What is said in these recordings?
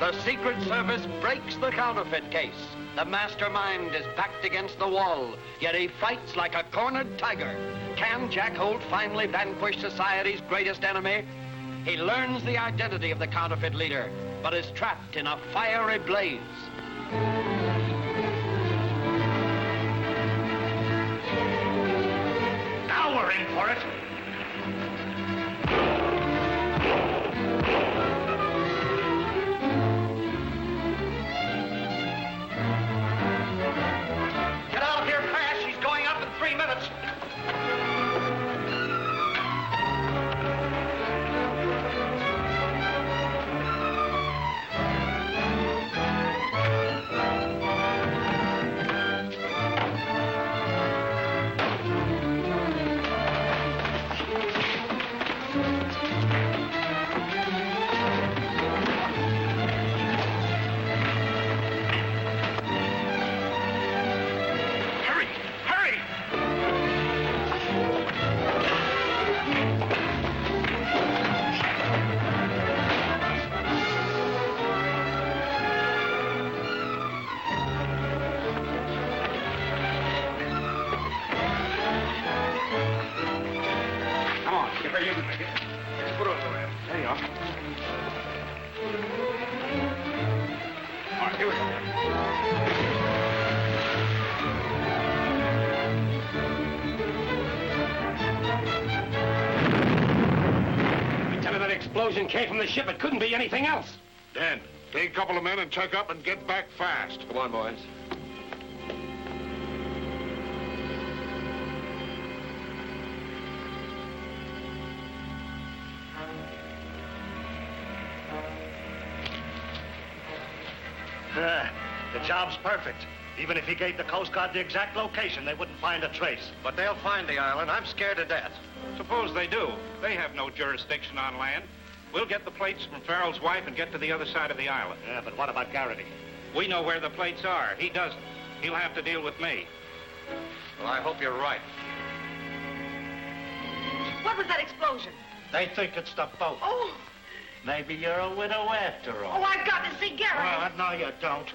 The Secret Service breaks the counterfeit case. The mastermind is backed against the wall, yet he fights like a cornered tiger. Can Jack Holt finally vanquish society's greatest enemy? He learns the identity of the counterfeit leader, but is trapped in a fiery blaze. Now we're in for it. Get out of here fast. She's going up in 3 minutes. Explosion came from the ship. It couldn't be anything else. Dan, take a couple of men and check up and get back fast. Come on, boys. The job's perfect. Even if he gave the Coast Guard the exact location, they wouldn't find a trace. But they'll find the island. I'm scared to death. Suppose they do. They have no jurisdiction on land. We'll get the plates from Farrell's wife and get to the other side of the island. Yeah, but what about Garrity? We know where the plates are. He doesn't. He'll have to deal with me. Well, I hope you're right. What was that explosion? They think it's the boat. Oh. Maybe you're a widow after all. Oh, I've got to see Garrity. No, you don't.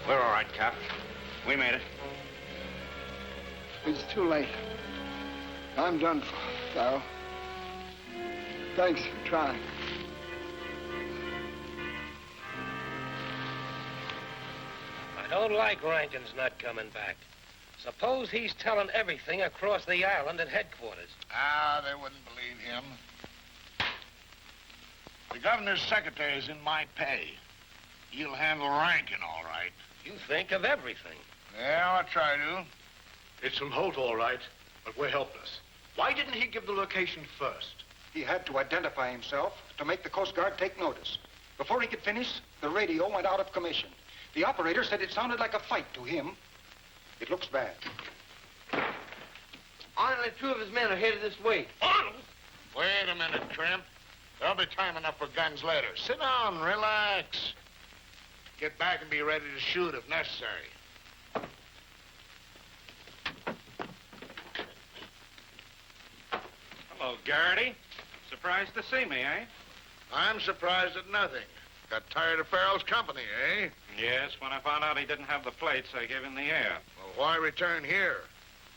We're all right, Cap. We made it. It's too late. I'm done for, Farrell. Thanks for trying. I don't like Rankin's not coming back. Suppose he's telling everything across the island at headquarters. Ah, they wouldn't believe him. The governor's secretary is in my pay. He'll handle Rankin all right. You think of everything. Yeah, I'll try to. It's from Holt, all right, but we're helpless. Why didn't he give the location first? He had to identify himself to make the Coast Guard take notice. Before he could finish, the radio went out of commission. The operator said it sounded like a fight to him. It looks bad. Only 2 of his men are headed this way. Arnold! Wait a minute, Tramp. There'll be time enough for guns later. Sit down, relax. Get back and be ready to shoot if necessary. Hello, Garrity. Surprised to see me, eh? I'm surprised at nothing. Got tired of Farrell's company, eh? Yes, when I found out he didn't have the plates, I gave him the air. Well, why return here?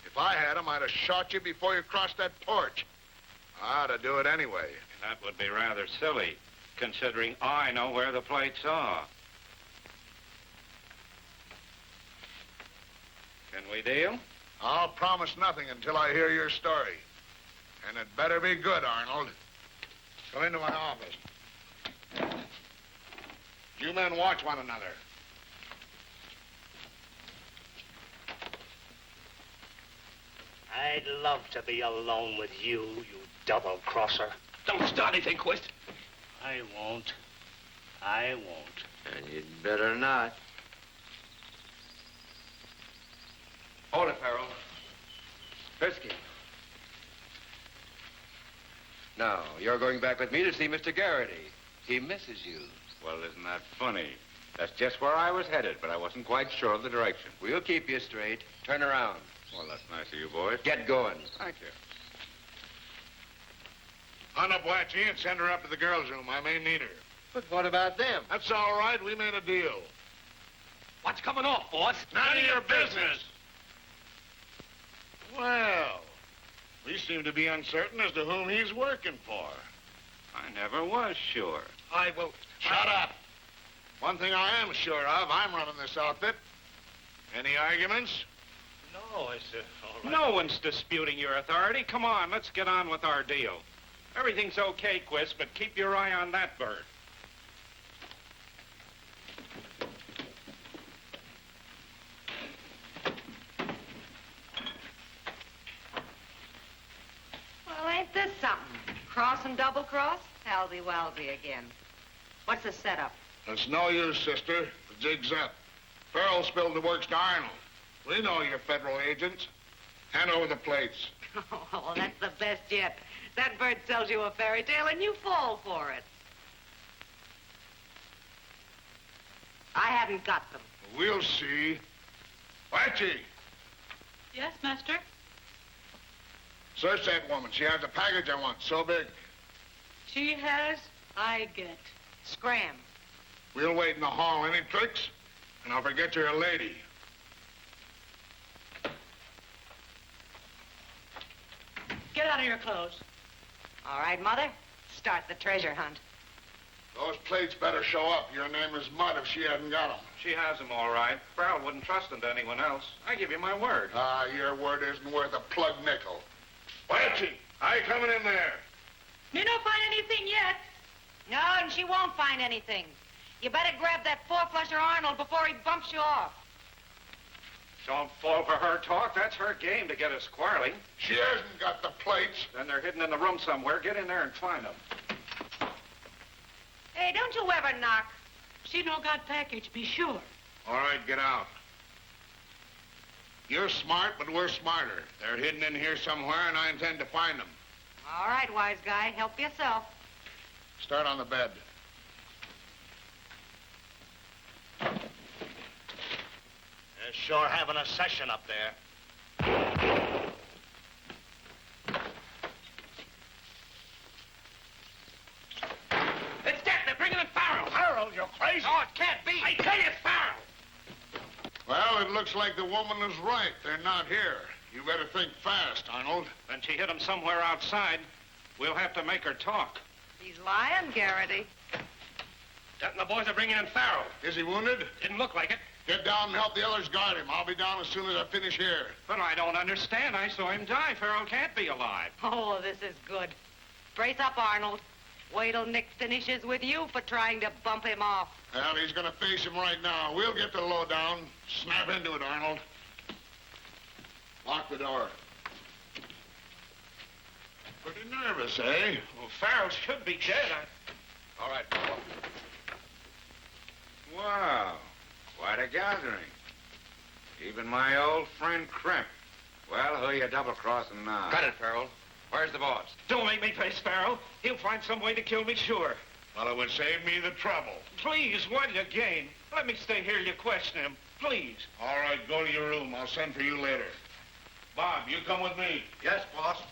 If I had him, I'd have shot you before you crossed that porch. I ought to do it anyway. That would be rather silly, considering I know where the plates are. Can we deal? I'll promise nothing until I hear your story. And it better be good, Arnold. Go into my office. You men watch one another. I'd love to be alone with you, you double-crosser. Don't start anything, Quist. I won't. I won't. And you'd better not. Hold it, Farrell. Frisky. Now, you're going back with me to see Mr. Garrity. He misses you. Well, isn't that funny? That's just where I was headed, but I wasn't quite sure of the direction. We'll keep you straight. Turn around. Well, that's nice of you, boys. Get going. Thank you. Hunt up Watchie and send her up to the girls' room. I may need her. But what about them? That's all right. We made a deal. What's coming off, boss? None of your business. Well, we seem to be uncertain as to whom he's working for. I never was sure. I will... Shut up. One thing I am sure of, I'm running this outfit. Any arguments? No, it's all right. No one's disputing your authority. Come on, let's get on with our deal. Everything's okay, Quist, but keep your eye on that bird. Well, ain't this something? Cross and double cross? Halsy-walsy again. What's the setup? It's no use, sister. The jig's up. Farrell spilled the works to Arnold. We know you're federal agents. Hand over the plates. Oh, that's the best yet. That bird sells you a fairy tale and you fall for it. I haven't got them. We'll see. Watchie, Yes, master? search that woman. She has a package I want, so big. She has, I get. Scram. We'll wait in the hall. Any tricks? And I'll forget you're a lady. Get out of your clothes. All right, Mother. Start the treasure hunt. Those plates better show up. Your name is Mud if she hasn't got them. She has them all right. Farrell wouldn't trust them to anyone else. I give you my word. Ah, your word isn't worth a plug nickel. Watchie, I coming in there. Me no find anything yet. No, and she won't find anything. You better grab that four-flusher Arnold before he bumps you off. Don't fall for her talk. That's her game to get us quarreling. She hasn't got the plates. Then they're hidden in the room somewhere. Get in there and find them. Hey, don't you ever knock. She no got package, be sure. All right, get out. You're smart, but we're smarter. They're hidden in here somewhere, and I intend to find them. All right, wise guy, help yourself. Start on the bed. They're sure having a session up there. It's dead. They're bringing in Farrell. Harold, you're crazy. No, it can't be. I tell you, it's Farrell. Well, it looks like the woman is right. They're not here. You better think fast, Arnold. Then she hid them somewhere outside. We'll have to make her talk. He's lying, Garrity. That and the boys are bringing in Farrell. Is he wounded? Didn't look like it. Get down and help the others guard him. I'll be down as soon as I finish here. But I don't understand. I saw him die. Farrell can't be alive. Oh, this is good. Brace up, Arnold. Wait till Nick finishes with you for trying to bump him off. Well, he's going to face him right now. We'll get the lowdown. Snap into it, Arnold. Lock the door. Pretty nervous, eh? Well, Farrell should be dead. All right. Wow. Quite a gathering. Even my old friend Crimp. Well, who you double-crossing now? Cut it, Farrell. Where's the boss? Don't make me face Farrell. He'll find some way to kill me, sure. Well, it would save me the trouble. Please, what do you gain? Let me stay here. You question him. Please. All right, go to your room. I'll send for you later. Bob, you come with me. Yes, boss.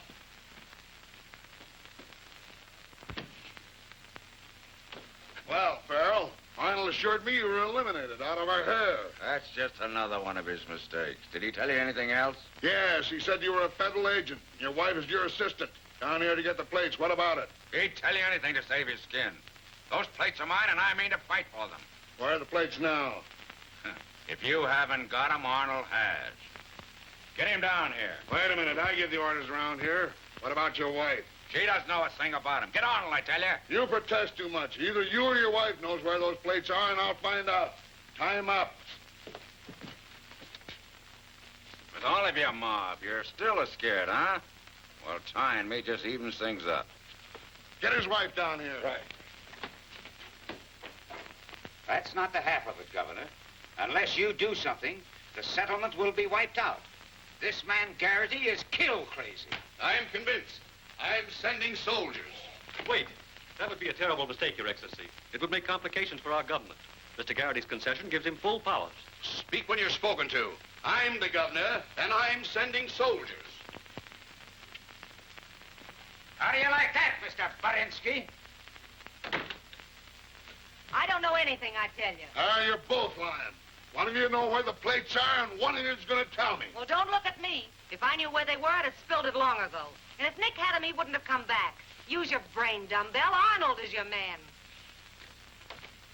Well, Farrell, Arnold assured me you were eliminated out of our hair. That's just another one of his mistakes. Did he tell you anything else? Yes, he said you were a federal agent. Your wife is your assistant. Down here to get the plates. What about it? He'd tell you anything to save his skin. Those plates are mine, and I mean to fight for them. Where are the plates now? If you haven't got 'em, Arnold has. Get him down here. Wait a minute. I give the orders around here. What about your wife? She doesn't know a thing about him. Get Arnold, I tell you. You protest too much. Either you or your wife knows where those plates are, and I'll find out. Time up. With all of your mob, you're still as scared, huh? Well, tying me just evens things up. Get his wife down here. Right. That's not the half of it, Governor. Unless you do something, the settlement will be wiped out. This man Garrity is kill crazy. I'm convinced. I'm sending soldiers. Wait. That would be a terrible mistake, Your Excellency. It would make complications for our government. Mr. Garrity's concession gives him full powers. Speak when you're spoken to. I'm the governor, and I'm sending soldiers. How do you like that, Mr. Barinsky? I don't know anything, I tell you. You're both lying. One of you know where the plates are, and one of you's going to tell me. Well, don't look at me. If I knew where they were, I'd have spilled it long ago. And if Nick had 'em, he wouldn't have come back. Use your brain, dumbbell. Arnold is your man.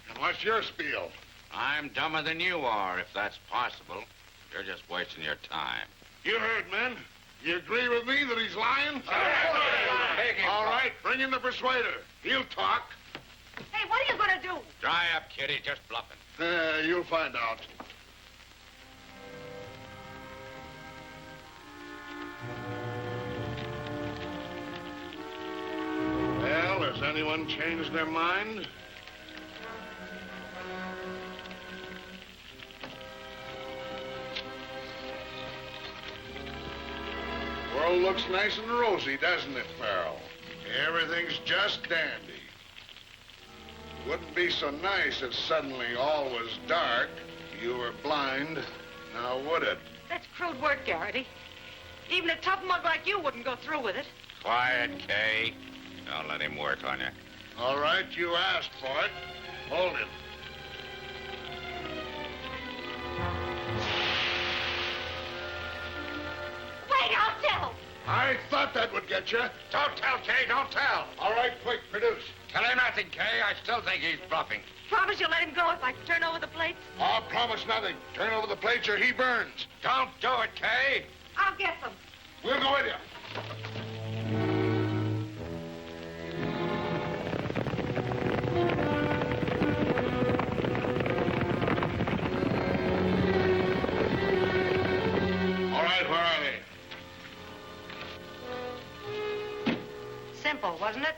And what's your spiel? I'm dumber than you are, if that's possible. You're just wasting your time. You heard, men. You agree with me that he's lying? All right, bring in the persuader. He'll talk. Hey, what are you going to do? Dry up, Kitty. Just bluffing. You'll find out. Well, has anyone changed their mind? World looks nice and rosy, doesn't it, Farrell? Everything's just dandy. Wouldn't be so nice if suddenly all was dark, you were blind, now would it? That's crude work, Garrity. Even a tough mug like you wouldn't go through with it. Quiet, Kay. Don't let him work on you. All right, you asked for it. Hold him. Wait, I'll tell. I thought that would get you. Don't tell, Kay. Don't tell. All right, quick, produce. Tell him nothing, Kay. I still think he's bluffing. Promise you'll let him go if I turn over the plates? I'll promise nothing. Turn over the plates or he burns. Don't do it, Kay. I'll get them. We'll go with you. All right, where are they? Simple, wasn't it?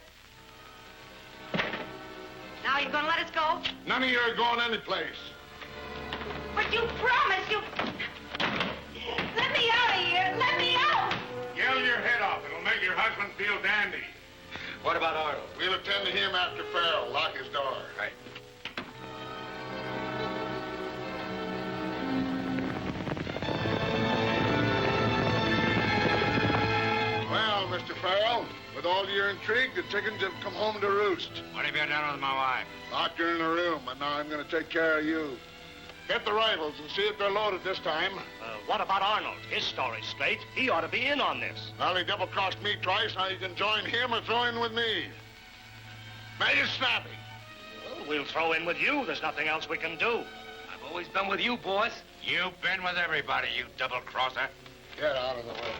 Now you're gonna let us go? None of you are going anyplace. But you promised you... Let me out of here! Let me out! Yell your head off. It'll make your husband feel dandy. What about Arnold? We'll attend to him after Farrell. Lock his door. Right. Well, Mr. Farrell, with all your intrigue, the chickens have come home to roost. What have you done with my wife? Locked her in a room, and now I'm going to take care of you. Get the rifles and see if they're loaded this time. What about Arnold? His story's straight. He ought to be in on this. Well, he double-crossed me twice. Now you can join him or throw in with me. Now you snappy. Well, we'll throw in with you. There's nothing else we can do. I've always been with you, boss. You've been with everybody, you double-crosser. Get out of the way.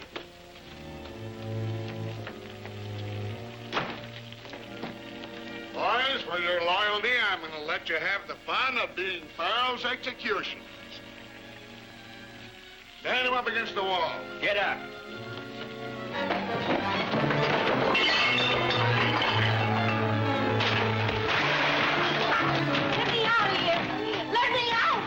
Boys, for your loyalty, I'm going to let you have the fun of being Farrell's executioners. Stand him up against the wall. Get up. Let me out of here! Let me out!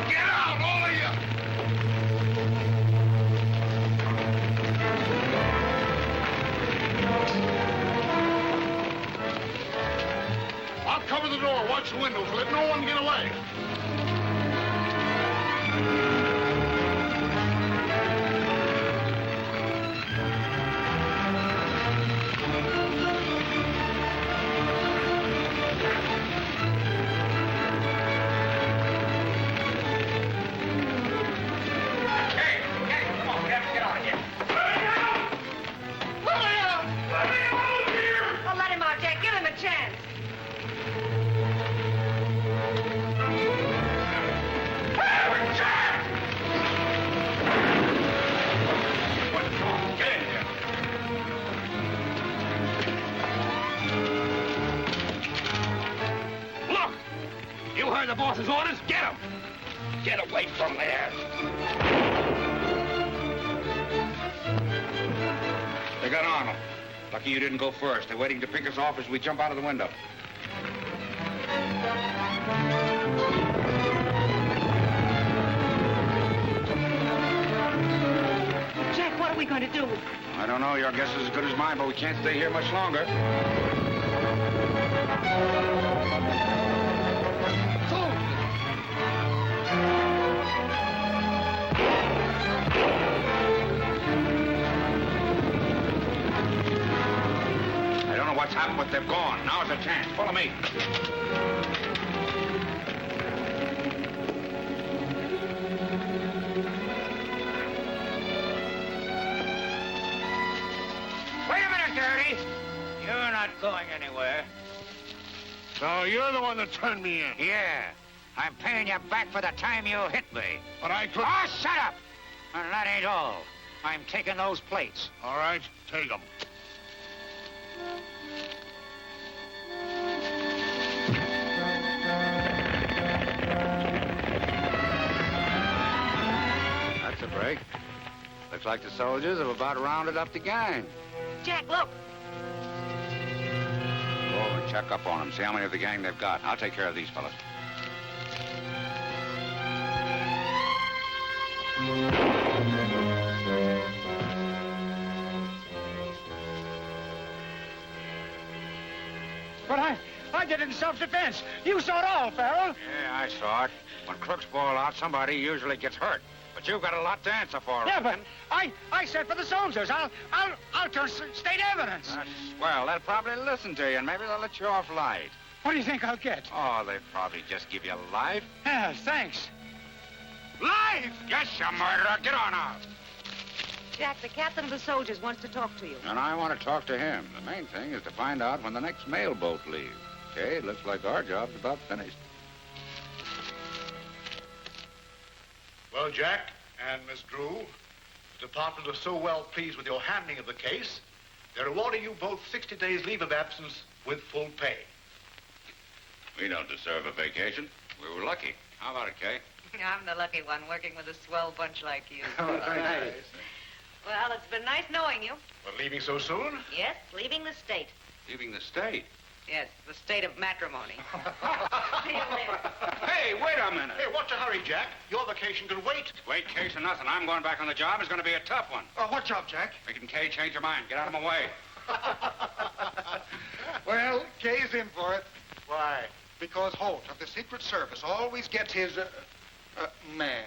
Get out, all of you! I'll cover the door. Watch the windows. Let no one get away. Well, let him out, Jack. Give him a chance. heard the boss's orders? Get him! Get away from there. They got Arnold. Lucky you didn't go first. They're waiting to pick us off as we jump out of the window. Jack, what are we going to do? I don't know. Your guess is as good as mine, but we can't stay here much longer. I don't know what's happened, but they've gone. Now's the chance. Follow me. Wait a minute, Garrity. You're not going anywhere. So you're the one that turned me in. Yeah. I'm paying you back for the time you hit me. But I could... Oh, shut up! And that ain't all. I'm taking those plates. All right, take them. That's a break. Looks like the soldiers have about rounded up the gang. Jack, look. Go and check up on them. See how many of the gang they've got. I'll take care of these fellas. But I did it in self-defense. You saw it all, Farrell. Yeah, I saw it. When crooks fall out, somebody usually gets hurt. But you've got a lot to answer for. Yeah, but I said for the soldiers. I'll turn state evidence. That's swell. They'll probably listen to you, and maybe they'll let you off light. What do you think I'll get? Oh, they'd probably just give you life. Yeah, thanks. Life? Yes, you murderer. Get on out. Jack, the captain of the soldiers wants to talk to you. And I want to talk to him. The main thing is to find out when the next mail boat leaves. Okay, it looks like our job's about finished. Well, Jack and Miss Drew, the department is so well pleased with your handling of the case, they're awarding you both 60 days leave of absence with full pay. We don't deserve a vacation. We were lucky. How about it, Kay? I'm the lucky one, working with a swell bunch like you. Nice. Well, it's been nice knowing you. But leaving so soon? Yes, leaving the state. Leaving the state? Yes, the state of matrimony. See you later. Hey, wait a minute. Hey, what's the hurry, Jack? Your vacation can wait. Wait, case or nothing. I'm going back on the job. It's going to be a tough one. What job, Jack? Making Kay change her mind. Get out of my way. Well, Kay's in for it. Why? Because Holt of the Secret Service always gets his, man.